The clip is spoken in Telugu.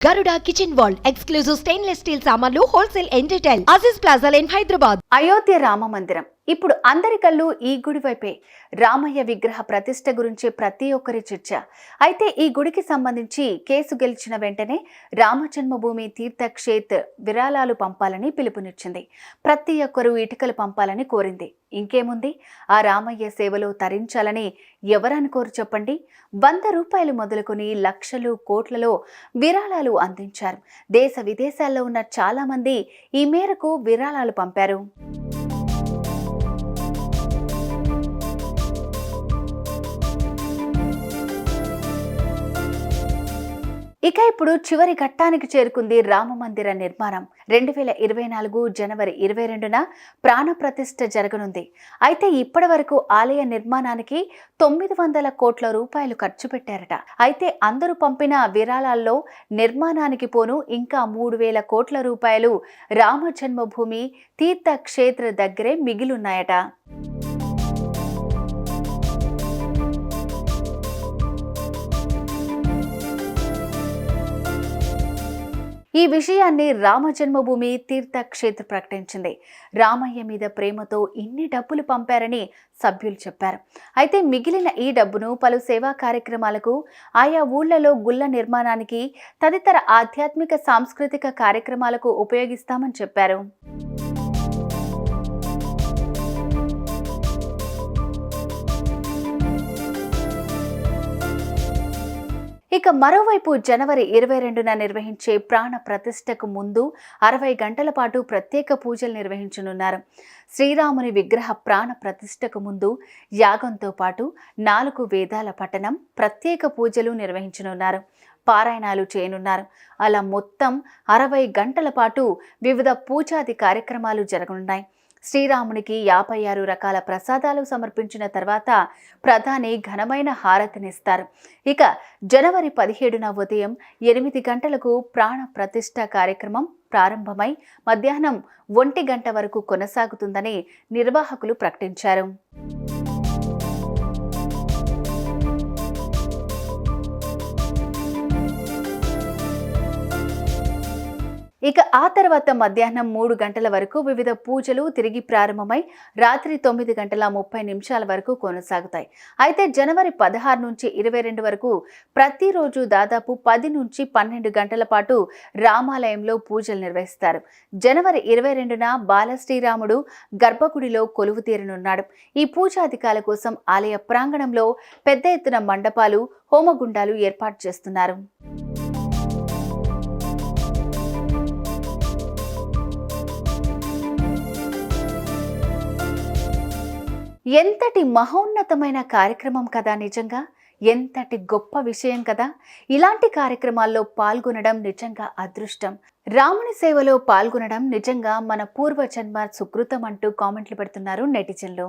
Garuda Kitchen World exclusive stainless steel సామాన్లు wholesale and retail Aziz plaza in Hyderabad. Ayodhya Rama మందిరం ఇప్పుడు అందరి కళ్ళు ఈ గుడి వైపే. రామయ్య విగ్రహ ప్రతిష్ఠ గురించి ప్రతి ఒక్కరి చర్చ. అయితే ఈ గుడికి సంబంధించి కేసు గెలిచిన వెంటనే రామ జన్మభూమి తీర్థక్షేత్ర విరాళాలు పంపాలని పిలుపునిచ్చింది. ప్రతి ఒక్కరూ ఇటుకలు పంపాలని కోరింది. ఇంకేముంది, ఆ రామయ్య సేవలో తరించాలని ఎవరనుకోరు చెప్పండి. 100 రూపాయలు మొదలుకొని లక్షలు కోట్లలో విరాళాలు అందించారు. దేశ విదేశాల్లో ఉన్న చాలా మంది ఈ మేరకు విరాళాలు పంపారు. ఇక ఇప్పుడు చివరి ఘట్టానికి చేరుకుంది రామ మందిర నిర్మాణం. 2024 జనవరి 22న ప్రాణ ప్రతిష్ఠ జరగనుంది. అయితే ఇప్పటి వరకు ఆలయ నిర్మాణానికి 900 కోట్ల రూపాయలు ఖర్చు పెట్టారట. అయితే అందరూ పంపిన విరాళాల్లో నిర్మాణానికి పోను ఇంకా 3000 కోట్ల రూపాయలు రామ జన్మభూమి తీర్థక్షేత్ర దగ్గరే మిగిలున్నాయట. ఈ విషయాన్ని రామ జన్మభూమి తీర్థక్షేత్ర ప్రకటించింది. రామయ్య మీద ప్రేమతో ఇన్ని డబ్బులు పంపారని సభ్యులు చెప్పారు. అయితే మిగిలిన ఈ డబ్బును పలు సేవా కార్యక్రమాలకు, ఆయా ఊళ్లలో గుళ్ల నిర్మాణానికి, తదితర ఆధ్యాత్మిక సాంస్కృతిక కార్యక్రమాలకు ఉపయోగిస్తామని చెప్పారు. ఇక మరోవైపు జనవరి 22న నిర్వహించే ప్రాణ ప్రతిష్ఠకు ముందు 60 గంటల పాటు ప్రత్యేక పూజలు నిర్వహించనున్నారు. శ్రీరాముని విగ్రహ ప్రాణ ప్రతిష్ఠకు ముందు యాగంతో పాటు 4 వేదాల పఠనం, ప్రత్యేక పూజలు నిర్వహించనున్నారు. పారాయణాలు చేయనున్నారు. అలా మొత్తం 60 గంటల పాటు వివిధ పూజాది కార్యక్రమాలు జరగనున్నాయి. శ్రీరామునికి 56 రకాల ప్రసాదాలు సమర్పించిన తర్వాత ప్రధాని ఘనమైన హారతినిస్తారు. ఇక జనవరి 17న ఉదయం 8 గంటలకు ప్రాణ ప్రతిష్ఠ కార్యక్రమం ప్రారంభమై మధ్యాహ్నం 1 గంట వరకు కొనసాగుతుందని నిర్వాహకులు ప్రకటించారు. ఇక ఆ తర్వాత మధ్యాహ్నం 3 గంటల వరకు వివిధ పూజలు తిరిగి ప్రారంభమై రాత్రి 9 గంటల 30 నిమిషాల వరకు కొనసాగుతాయి. అయితే జనవరి 16 నుంచి 22 వరకు ప్రతిరోజు దాదాపు 10 నుంచి 12 గంటల పాటు రామాలయంలో పూజలు నిర్వహిస్తారు. జనవరి 22న బాలశ్రీరాముడు గర్భగుడిలో కొలువు తీరనున్నాడు. ఈ పూజాధికాల కోసం ఆలయ ప్రాంగణంలో పెద్ద ఎత్తున మండపాలు, హోమగుండాలు ఏర్పాటు చేస్తున్నారు. ఎంతటి మహోన్నతమైన కార్యక్రమం కదా, నిజంగా ఎంతటి గొప్ప విషయం కదా. ఇలాంటి కార్యక్రమాల్లో పాల్గొనడం నిజంగా అదృష్టం. రాముని సేవలో పాల్గొనడం నిజంగా మన పూర్వజన్మ సుకృతం అంటూ కామెంట్లు పెడుతున్నారు నెటిజన్లు.